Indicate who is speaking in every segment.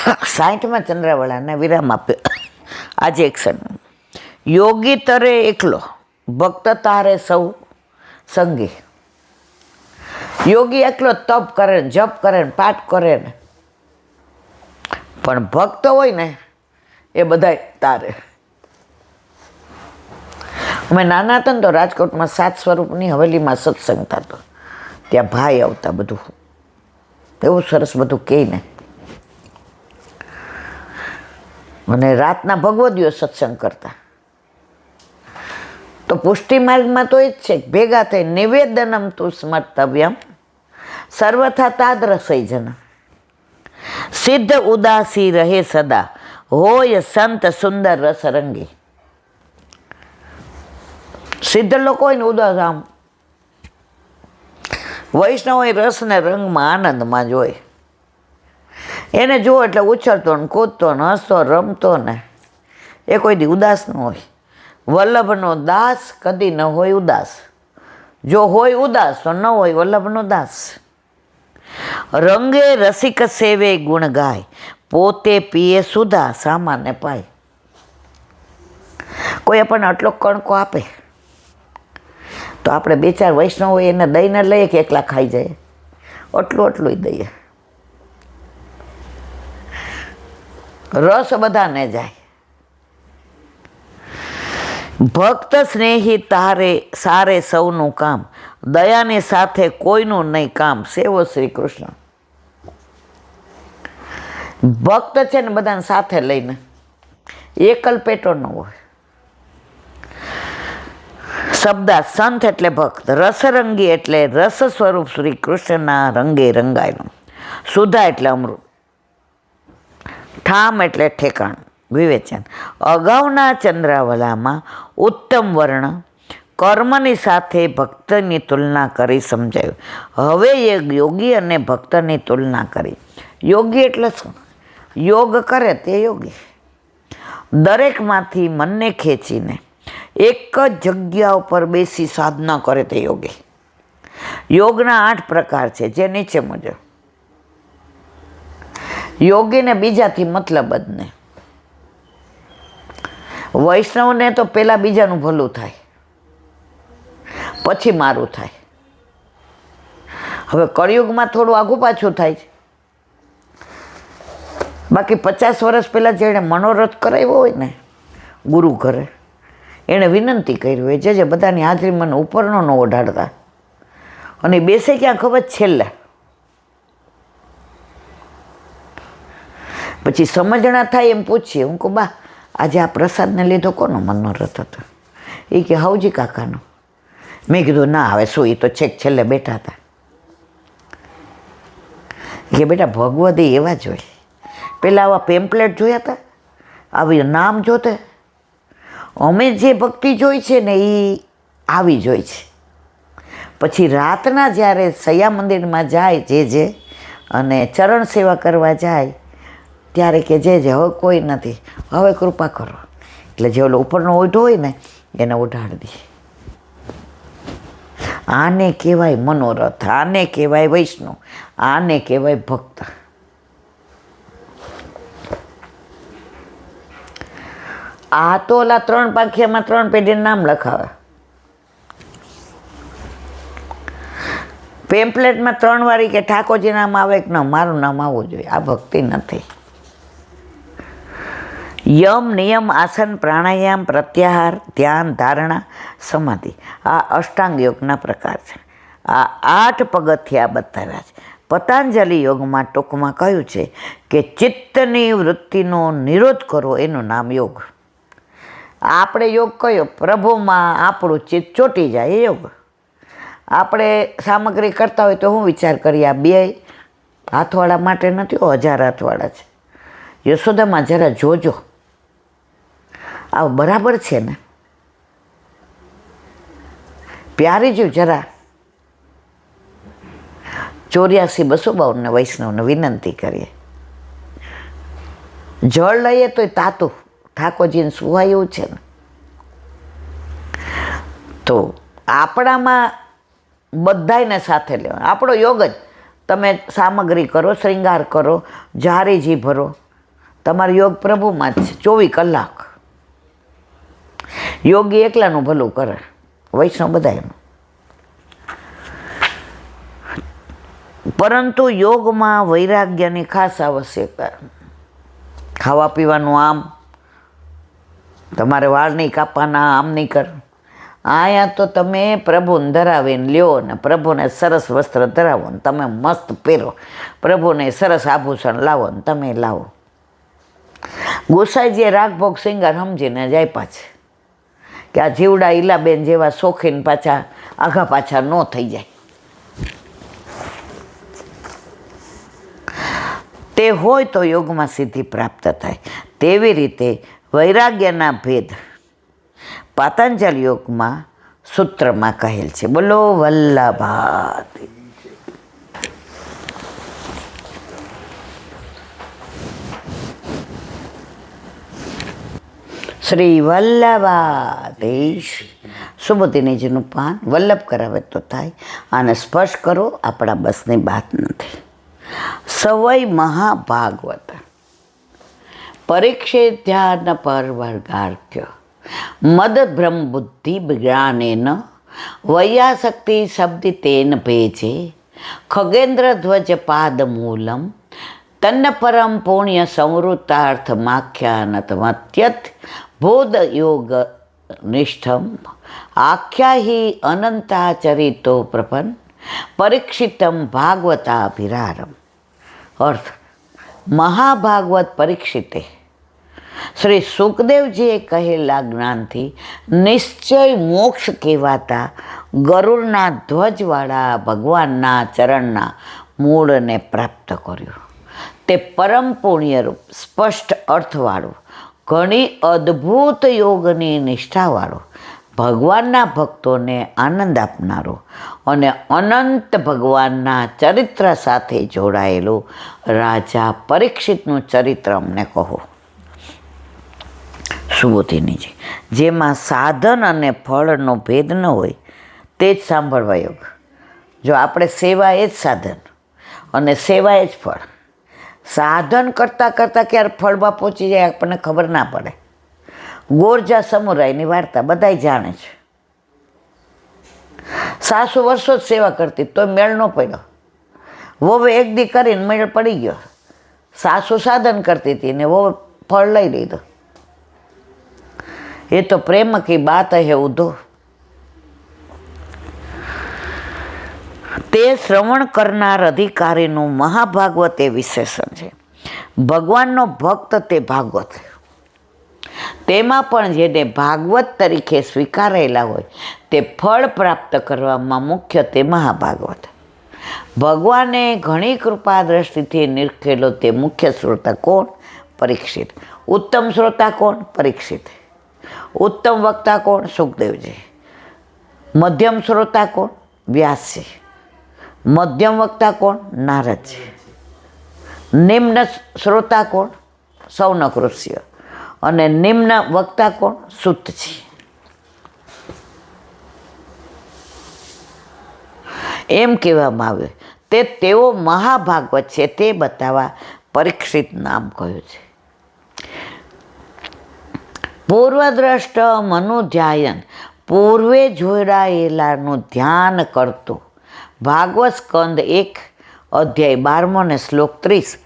Speaker 1: 60માં ચંદ્રાવળાને વિરામ આપ્યો. આજે એક્શન. યોગી તરે એકલો, ભક્ત તારે સૌ સંગી. યોગી એકલો તપ કરે ને, જપ કરે ને, પાઠ કરે ને, પણ ભક્ત હોય ને એ બધાય તારે. અમે નાના હતા ને તો રાજકોટમાં 7 સ્વરૂપની હવેલીમાં સત્સંગ થતો. ત્યાં ભાઈ આવતા, બધું એવું સરસ બધું કહે ને. અને રાતના ભગવદીઓ સત્સંગ કરતા. તો પુષ્ટિ માર્ગમાં તો એ જ છે, ભેગા થઈ નિવેદનમ તું સ્મર્તવ્યમ સર્વથા તાદ્રસઈ જન. સિદ્ધ ઉદાસી રહે સદા, હોય સંત સુંદર રસરંગી. સિદ્ધ લોકો હોય ને ઉદાસ, આમ વૈષ્ણવ હોય રસ ને રંગમાં આનંદમાં જ હોય. એને જુઓ એટલે ઉછળતો ને કૂદતો ને હસતો રમતો ને, એ કોઈ દી ઉદાસ ન હોય. વલ્લભનો દાસ કદી ન હોય ઉદાસ. જો હોય ઉદાસ તો ન હોય વલ્લભનો દાસ. રંગે રસિક સેવે ગુણ ગાય, પોતે પીએ સુધા સામાને પાય. કોઈ આપણને આટલો કણકો આપે તો આપણે 2-4 વૈષ્ણવ હોય એને દઈને લઈએ કે એકલા ખાઈ જાય? આટલું દઈએ. રસ બધાને જાય. ભક્ત સ્નેહી તારે સારે સૌનું કામ, દયાની સાથે કોઈનું નહીં કામ, સેવો શ્રી કૃષ્ણ. ભક્ત છે ને બધાને સાથે લઈને, એકલ પેટો ન હોય. શબ્દા સંત એટલે ભક્ત, રસરંગી એટલે રસ સ્વરૂપ શ્રી કૃષ્ણના રંગે રંગાયનું. સુધા એટલે અમૃત, ઠામ એટલે ઠેકાણ, વિવેચન. અગાઉના ચંદ્રાવલામાં ઉત્તમ વર્ણ કર્મની સાથે ભક્તની તુલના કરી સમજાયું. હવે એક યોગી અને ભક્તની તુલના કરી. યોગી એટલે શું? યોગ કરે તે યોગી. દરેકમાંથી મનને ખેંચીને એક જ જગ્યા ઉપર બેસી સાધના કરે તે યોગી. યોગના 8 પ્રકાર છે, જે નીચે મુજબ. યોગીને બીજાથી મતલબ જ નહીં. વૈષ્ણવને તો પહેલાં બીજાનું ભલું થાય, પછી મારું થાય. હવે કળિયુગમાં થોડું આઘું પાછું થાય છે. બાકી 50 વર્ષ પહેલાં જેણે મનોરથ કરાવ્યો હોય ને ગુરુ ઘરે, એણે વિનંતી કરી હોય જે બધાની હાજરી મને ઉપરનો ન ઓઢાડતા. અને બેસે ક્યાં ખબર છેલ્લે. પછી સમજણા થાય એમ પૂછીએ, હું કહું બા આજે આ પ્રસાદને લીધો કોનો મનોરથ હતો? એ કે હાઉજી કાકાનો. મેં કીધું ના હવે શું, એ તો છેક છેલ્લે બેઠા હતા. કે બેટા ભગવદી એવા જ હોય. પહેલાં આવા પેમ્પલેટ જોયા હતા, આવી નામ જોતે. અમે જે ભક્તિ જોઈ છે ને એ આવી જોઈ છે. પછી રાતના જ્યારે સૈયા મંદિરમાં જાય જે અને ચરણ સેવા કરવા જાય ત્યારે કે જે હવે કોઈ નથી, હવે કૃપા કરો. એટલે જે ઓલો ઉપરનો ઓઢો હોય ને એને ઓઢાડી દે. આને કહેવાય મનોરથ, આને કહેવાય વૈષ્ણવ, આને કહેવાય ભક્ત. આ તો ઓલા 3 પાંખિયામાં 3 પેઢીનું નામ લખાવે. પેમ્પલેટમાં 3 વારી કે ઠાકોરજી નામ આવે કે ન મારું નામ આવવું જોઈએ. આ ભક્તિ નથી. યમ નિયમ આસન પ્રાણાયામ પ્રત્યાહાર ધ્યાન ધારણા સમાધિ આ અષ્ટાંગ યોગના પ્રકાર છે. આ 8 પગથિયા બતાવ્યા છે. પતંજલિ યોગમાં ટૂંકમાં કહ્યું છે કે ચિત્તની વૃત્તિનો નિરોધ કરો એનું નામ યોગ. આપણે યોગ કયો? પ્રભુમાં આપણું ચિત્ત ચોંટી જાય એ યોગ. આપણે સામગ્રી કરતા હોય તો હું વિચાર કરીએ આ 2 હાથવાળા માટે નથી, 1000 હાથવાળા છે. યશોદામાં જરા જોજો, આ બરાબર છે ને? પ્યારી જો જરા. 84-252 વૈષ્ણવને વિનંતી કરીએ. જળ લઈએ તોય તાતું ઠાકોરજીને સુવાયું છે ને. તો આપણામાં બધાને સાથે લેવા. આપણો યોગ જ તમે સામગ્રી કરો, શ્રૃંગાર કરો, જારીજી ભરો, તમારો યોગ પ્રભુમાં જ છે 24 કલાક. યોગી એકલાનું ભલું કરે, વૈષ્ણવ બધાયનું. પરંતુ યોગમાં વૈરાગ્યની ખાસ આવશ્યકતા. ખાવા પીવાનું આમ, તમારે વાળ નહીં કાપવાના, આમ નહીં કર. અહીંયા તો તમે પ્રભુને ધરાવીને લ્યો ને પ્રભુને સરસ વસ્ત્ર ધરાવો ને તમે મસ્ત પહેરો, પ્રભુને સરસ આભૂષણ લાવો ને તમે લાવો. ગોસાઈજીએ રાગભોગ સિંગાર સમજીને જાય પાછે કે આ જીવડા ઈલાબેન જેવા શોખીન પાછા આઘા પાછા ન થઈ જાય. તે હોય તો યોગમાં સિદ્ધિ પ્રાપ્ત થાય. તેવી રીતે વૈરાગ્યના ભેદ પાતંજલ યોગમાં સૂત્રમાં કહેલ છે. બોલો વલ્લભાત. શ્રી વલ્લભાધીશ. સુબોધિનીજીનું પાન વલ્લભ કરાવે તો થાય, આને સ્પર્શ કરો આપણા બસની વાત નથી. સવય મહાભાગવત પરીક્ષે ધ્યાન પરવર્ગાર્ક્ય મદ બ્રહ્મ બુદ્ધિ જ્ઞાનેન વૈયાશક્તિ શબ્દ તેન ભેજે ખગેન્દ્ર ધ્વજ પાદ મૂલમ તન્ન પરમ પુણ્ય સંવૃત્તાર્થ માખ્યાનતમત્યત બોધ યોગ નિષ્ઠમ આખ્યાહી અનંતાચરિતો પ્રપન્ન પરીક્ષિતમ ભાગવતાભિરારમ. અર્થ: મહાભાગવત પરીક્ષિતે શ્રી સુખદેવજીએ કહેલા જ્ઞાનથી નિશ્ચય મોક્ષ કહેવાતા ગરુડના ધ્વજવાળા ભગવાનના ચરણના મૂળને પ્રાપ્ત કર્યું. તે પરમ પુણ્યરૂપ સ્પષ્ટ અર્થવાળું, ઘણી અદ્ભુત યોગની નિષ્ઠાવાળું, ભગવાનના ભક્તોને આનંદ આપનારો અને અનંત ભગવાનના ચરિત્ર સાથે જોડાયેલું રાજા પરીક્ષિતનું ચરિત્ર અમને કહો. સુબોધિનીજી. જેમાં સાધન અને ફળનો ભેદ ન હોય તે જ સાંભળવા યોગ. જો આપણે સેવા એ જ સાધન અને સેવા એ જ ફળ. સાધન કરતાં કરતાં ક્યારે ફળમાં પહોંચી જાય આપણને ખબર ના પડે. ગોરજા સમુરાઈની વાર્તા બધા જાણે છે. સાસુ વર્ષો જ સેવા કરતી તો મેળ ન પડ્યો. વહુએ એક દી કરીને મેળ પડી ગયો. સાસુ સાધન કરતી હતી ને વહુ ફળ લઈ લીધો. એ તો પ્રેમ કી બાત હે ઉધો. તે શ્રવણ કરનાર અધિકારીનું મહાભાગવત એ વિશેષણ છે. ભગવાનનો ભક્ત તે ભાગવત. તેમાં પણ જેને ભાગવત તરીકે સ્વીકારેલા હોય તે ફળ પ્રાપ્ત કરવામાં મુખ્ય તે મહાભાગવત. ભગવાને ઘણી કૃપા દ્રષ્ટિથી નિરખેલો તે મુખ્ય શ્રોતા કોણ? પરીક્ષિત. ઉત્તમ શ્રોતા કોણ? પરીક્ષિત. ઉત્તમ વક્તા કોણ? સુખદેવજી. મધ્યમ શ્રોતા કોણ? વ્યાસજી. મધ્યમ વક્તા કોણ? નારદજી. નિમ્ન શ્રોતા કોણ? સૌનક ઋષિ. અને નિમ્ન વક્તા કોણ? સૂતજી. એમ કહેવામાં આવ્યું તે તેઓ મહાભાગવત છે તે બતાવવા પરીક્ષિત નામ કહ્યું છે. પૂર્વદ્રષ્ટ મનુધ્યાયન પૂર્વે જોડાયેલાનું ધ્યાન કરતું. ભાગવત સ્કંદ 1 અધ્યાય 12 ને શ્લોક 30.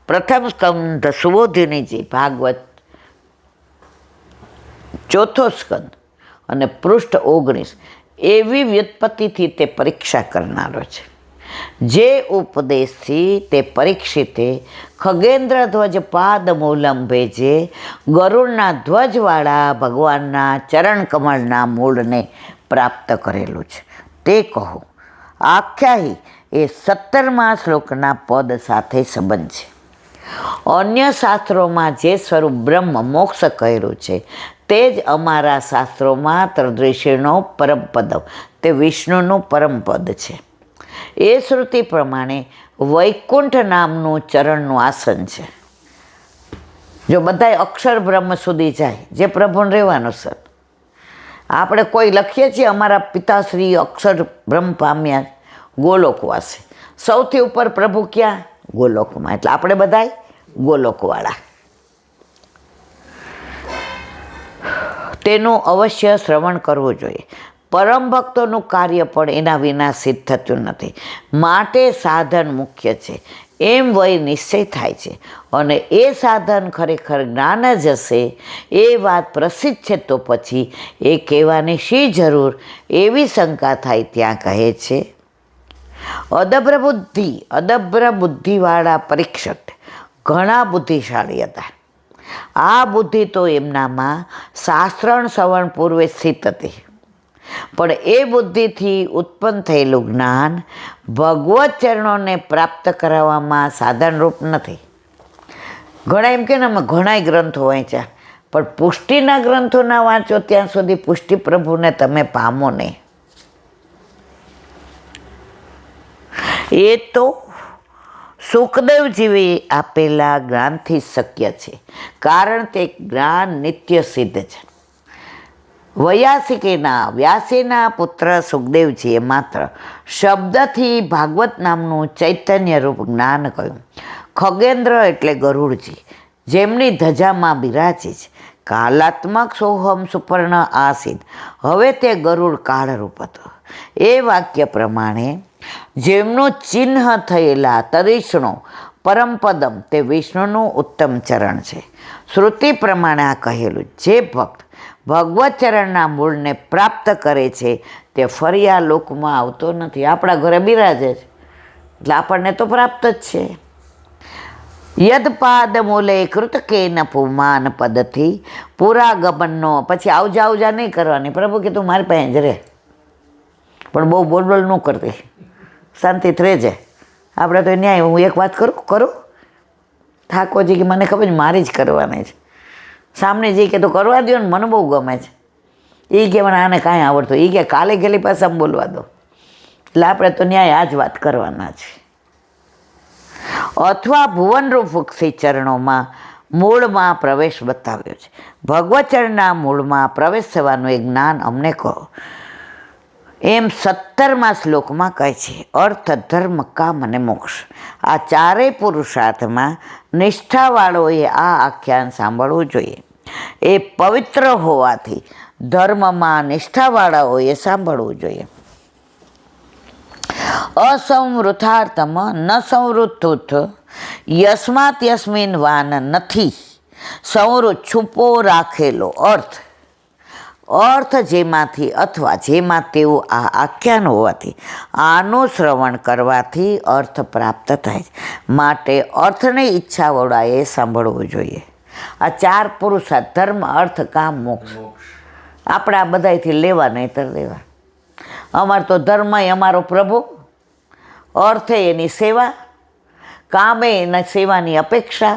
Speaker 1: પ્રથમ સ્કંદ સુબોધિનીજી ભાગવત ચોથો સ્કંદ અને પૃષ્ઠ 19. એવી વ્યુત્પત્તિથી તે પરીક્ષા કરનારો છે. જે ઉપદેશથી તે પરીક્ષિતે ખગેન્દ્ર ધ્વજ પાદ મૂલમ ભેજે ગરુડના ધ્વજવાળા ભગવાનના ચરણ કમળના મૂળને પ્રાપ્ત કરેલું છે તે કહો. આખ્યાહી એ 17મા શ્લોકના પદ સાથે સંબંધ છે. અન્ય શાસ્ત્રોમાં જે સ્વરૂપ બ્રહ્મ મોક્ષ કહેલું છે તે જ અમારા શાસ્ત્રોમાં ત્રદૃષિનો પરમપદ તે વિષ્ણુનું પરમપદ છે. એ શ્રુતિ પ્રમાણે વૈકુંઠ નામનું ચરણનું આસન છે. જો બધાય અક્ષર બ્રહ્મ સુધી જાય જે પ્રભુને રહેવાનું છે. આપણે કોઈ લખીએ છીએ અમારા પિતાશ્રી અક્ષર બ્રહ્મ પામ્યા ગોલોકવાસી. સૌથી ઉપર પ્રભુ ક્યાં? ગોલોકમાં. એટલે આપણે બધાય ગોલોકવાળા. તેનું અવશ્ય શ્રવણ કરવું જોઈએ. પરમ ભક્તોનું કાર્ય પણ એના વિના સિદ્ધ થતું નથી, માટે સાધન મુખ્ય છે એમ વય નિશ્ચય થાય છે. અને એ સાધન ખરેખર જ્ઞાન જ હશે એ વાત પ્રસિદ્ધ છે, તો પછી એ કહેવાની શી જરૂર એવી શંકા થાય ત્યાં કહે છે, અદભ્ર બુદ્ધિવાળા પરીક્ષિત ઘણા બુદ્ધિશાળી હતા. આ બુદ્ધિ તો એમનામાં શાસ્ત્રણ શ્રવણ પૂર્વે સ્થિત હતી, પણ એ બુદ્ધિથી ઉત્પન્ન થયેલું જ્ઞાન ભગવત ચરણોને પ્રાપ્ત કરાવવામાં સાધનરૂપ નથી. ઘણા એમ કે ને અમે ઘણાય ગ્રંથો વાંચ્યા, પણ પુષ્ટિના ગ્રંથો ના વાંચો ત્યાં સુધી પુષ્ટિ પ્રભુને તમે પામો નહીં. એ તો સુખદેવજીએ આપેલા જ્ઞાનથી શક્ય છે, કારણ તે જ્ઞાન નિત્ય સિદ્ધ છે. વ્યાસીના પુત્ર સુખદેવજીએ માત્ર શબ્દથી ભાગવત નામનું ચૈતન્ય રૂપ જ્ઞાન કહ્યું. ખગેન્દ્ર એટલે ગરુડજી, જેમની ધજામાં બિરાજે છે, કાલાત્મક સોહમ સુપર્ણ આસીન, હવે તે ગરુડ કાળરૂપ હતો. એ વાક્ય પ્રમાણે જેમનું ચિહ્ન થયેલા તરીષ્ણો પરમપદમ તે વિષ્ણુનું ઉત્તમ ચરણ છે. શ્રુતિ પ્રમાણે આ કહેલું, જે ભક્ત ભગવત ચરણના મૂળને પ્રાપ્ત કરે છે તે ફરી આ લોકમાં આવતો નથી. આપણા ઘરે બિરાજે છે એટલે આપણને તો પ્રાપ્ત જ છે. યદપાદ મૂલે કૃતકેન પુમાન પદથી પૂરા ગમનનો, પછી આવજા નહીં કરવાની. પ્રભુ કે તું મારી પાસે જ રહે, પણ બહુ બોલબોલ ન કરતી, શાંતિથી રહેજે. આપણે તો ન્યાય, હું એક વાત કરું ઠાકોરજી કે મને ખબર છે મારી જ કરવાની છે. સામને જે કે તો કરવા દો ને, મને બહુ ગમે છે. એ કે મને આને કાંઈ આવડતું, એ કે કાલે ગયેલી પાસે બોલવા દો. એટલે આપણે તો ન્યાય આ જ વાત કરવાના છે. અથવા ભુવનરૂપ શ્રી ચરણોમાં મૂળમાં પ્રવેશ બતાવ્યો છે. ભગવત ચરણના મૂળમાં પ્રવેશ થવાનું એ જ્ઞાન અમને કહો, એમ 17મા શ્લોકમાં કહે છે. અર્થ, ધર્મ, કામ અને મોક્ષ, આ ચારેય પુરુષાર્થમાં નિષ્ઠાવાળોએ આ આખ્યાન સાંભળવું જોઈએ. એ પવિત્ર હોવાથી ધર્મમાં નિષ્ઠાવાળાઓએ સાંભળવું જોઈએ. અસંવૃથાર્થમ ન સંવૃત્તુથ યસ્માત યસ્મિન વાન નથી સંવૃત છુપો રાખેલો અર્થ જેમાંથી અથવા જેમાં તેવું આ આખ્યાન હોવાથી આનું શ્રવણ કરવાથી અર્થ પ્રાપ્ત થાય છે. માટે અર્થની ઈચ્છાવાળાએ સાંભળવું જોઈએ. આ ચાર પુરુષાર્થ, ધર્મ, અર્થ, કામ, મોક્ષ, આપણે આ બધાથી લેવા નહીંતર દેવા. અમારો તો ધર્મ અમારો પ્રભુ, અર્થે એની સેવા, કામે એના સેવાની અપેક્ષા,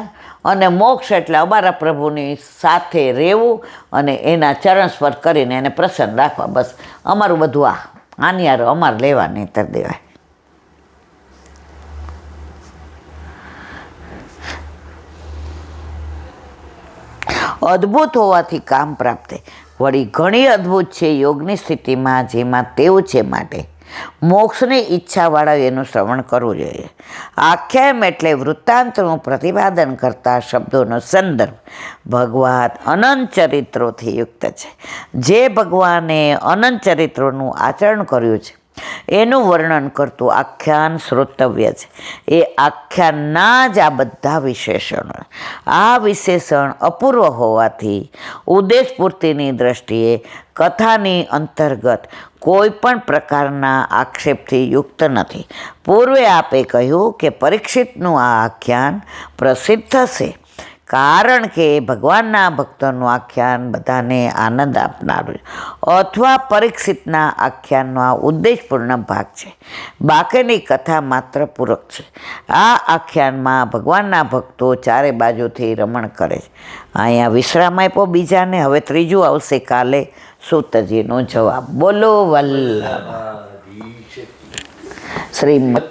Speaker 1: અને મોક્ષ એટલે અમારા પ્રભુની સાથે રહેવું અને એના ચરણ સ્પર્શ કરીને એને પ્રસન્ન રાખવા. બસ અમારું બધું આની યાર અમારે લેવા નહીંતર દેવાય. અદ્ભુત હોવાથી કામ પ્રાપ્ત થાય. વળી ઘણી અદ્ભુત છે યોગની સ્થિતિમાં જેમાં તેવું છે, માટે મોક્ષની ઈચ્છાવાળા એનું શ્રવણ કરવું જોઈએ. આખ્યાન એટલે વૃત્તાંતનું પ્રતિપાદન કરતા શબ્દોનો સંદર્ભ ભગવાન અનંત ચરિત્રોથી યુક્ત છે. જે ભગવાને અનંત ચરિત્રોનું આચરણ કર્યું છે એનું વર્ણન કરતું આખ્યાન શ્રોતવ્ય છે. એ આખ્યાનના જ આ બધા વિશેષણો, આ વિશેષણ અપૂર્વ હોવાથી ઉદ્દેશ પૂર્તિની દ્રષ્ટિએ કથાની અંતર્ગત કોઈ પણ પ્રકારના આક્ષેપથી યુક્ત નથી. પૂર્વે આપે કહ્યું કે પરીક્ષિતનું આ આખ્યાન પ્રસિદ્ધ થશે, કારણ કે ભગવાનના ભક્તોનું આખ્યાન બધાને આનંદ આપનારું છે, અથવા પરીક્ષિતના આખ્યાનનો આ ઉદ્દેશપૂર્ણ ભાગ છે. બાકીની કથા માત્ર પૂરક છે. આ આખ્યાનમાં ભગવાનના ભક્તો ચારે બાજુથી રમણ કરે છે. અહીંયા વિશ્રામ આપ્યો બીજાને, હવે ત્રીજું આવશે કાલે સૂતજીનો જવાબ. બોલો વલ્લભ શ્રીમદ.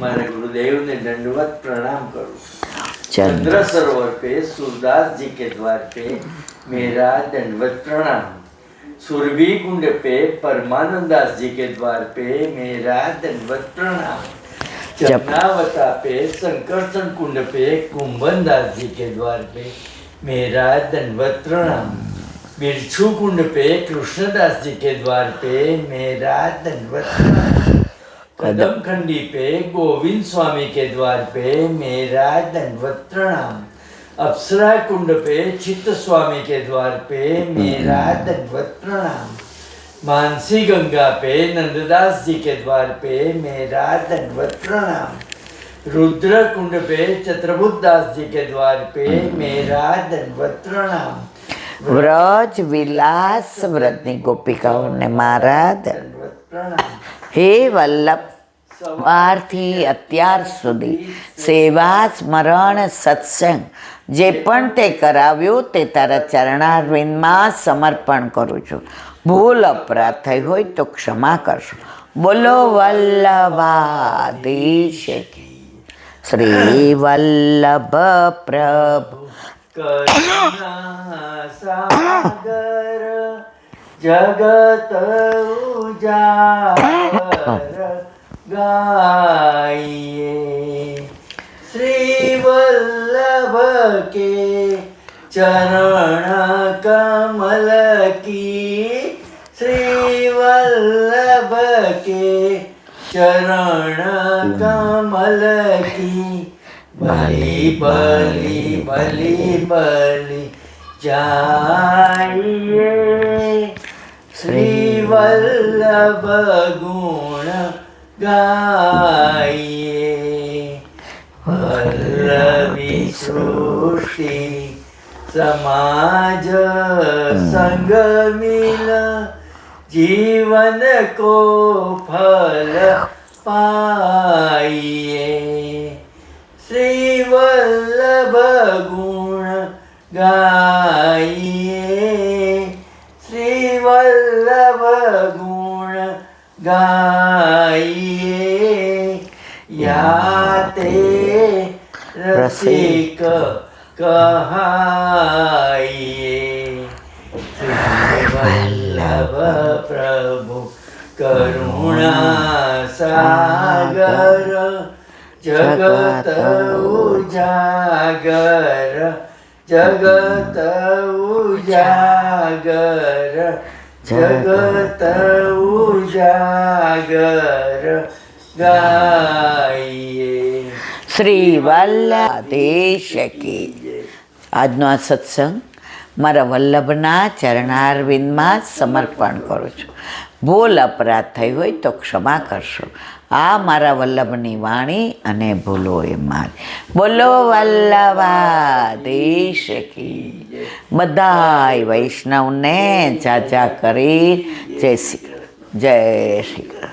Speaker 2: મારે गुरुदेव ने दंडवत प्रणाम करूं. चंद्र सरोवर पे सूरदास जी के द्वार पे मेरा दंडवत प्रणाम. सुरभि कुंड पे परमानंदास जी के द्वार पे मेरा दंडवत प्रणाम. चरनावता पे संकर्षण कुंड पे कुंभनदास जी के द्वार पे मेरा दंडवत प्रणाम. बिरछू कुंड पे कृष्णदास जी के द्वार पे मेरा दंडवत प्रणाम। कदम खंडी पे गोविंद स्वामी के द्वार पे मेरा दंडवत प्रणाम। अप्सरा कुंड पे चित्त स्वामी के द्वार पे मेरा दंडवत प्रणाम। मानसी गंगा पे नंददास जी के द्वार पे मेरा दंडवत प्रणाम। रुद्र कुंड पे चत्रबुद्ध दास जी के द्वार पे मेरा दंडवत प्रणाम।
Speaker 1: વ્રજ વિલાસ વ્રતની ગોપિકાઓને મારા
Speaker 2: दंडवत प्रणाम।
Speaker 1: હે વલ્લભ, સવારથી અત્યાર સુધી સેવા સ્મરણ સત્સંગ જે પણ તે કરાવ્યું તે તારા ચરણારવિંદમાં સમર્પણ કરું છું. ભૂલ અપરાધ થઈ હોય તો ક્ષમા કરશો. બોલો વલ્લભાધીશ કી. શ્રી વલ્લભ પ્રભુ
Speaker 2: કરુણા સાગર જગત ઉજાગર ગાઈએ શ્રી વલ્લભ કે ચરણ કમલ કી શ્રી વલ્લભ કે ચરણ કમલ કી બલી બલી બલી બલી जाइए श्री वल्लभ गुण गाइए वल्लभी सृष्टि समाज संग मिल जीवन को फल पाइए श्री वल्लभ गुण गाइए श्री वल्लभ गुण गाइए याते रसिक कहाइए श्री वल्लभ प्रभु करुणा सागर जगत उजागर जगत उजागर जगत उजागर गाइए
Speaker 1: શ્રી વલ્લભાધીશ કી. આજનો આ સત્સંગ મારા વલ્લભના ચરણારવિંદમાં સમર્પણ કરું છું. ભૂલ અપરાધ થઈ હોય તો ક્ષમા કરશો. આ મારા વલ્લભની વાણી અને ભૂલો એ મારી. બોલો વલ્લભાધીશ કી. બધાય વૈષ્ણવને જાજા કરી જય શ્રી કૃષ્ણ. જય શ્રી કૃષ્ણ.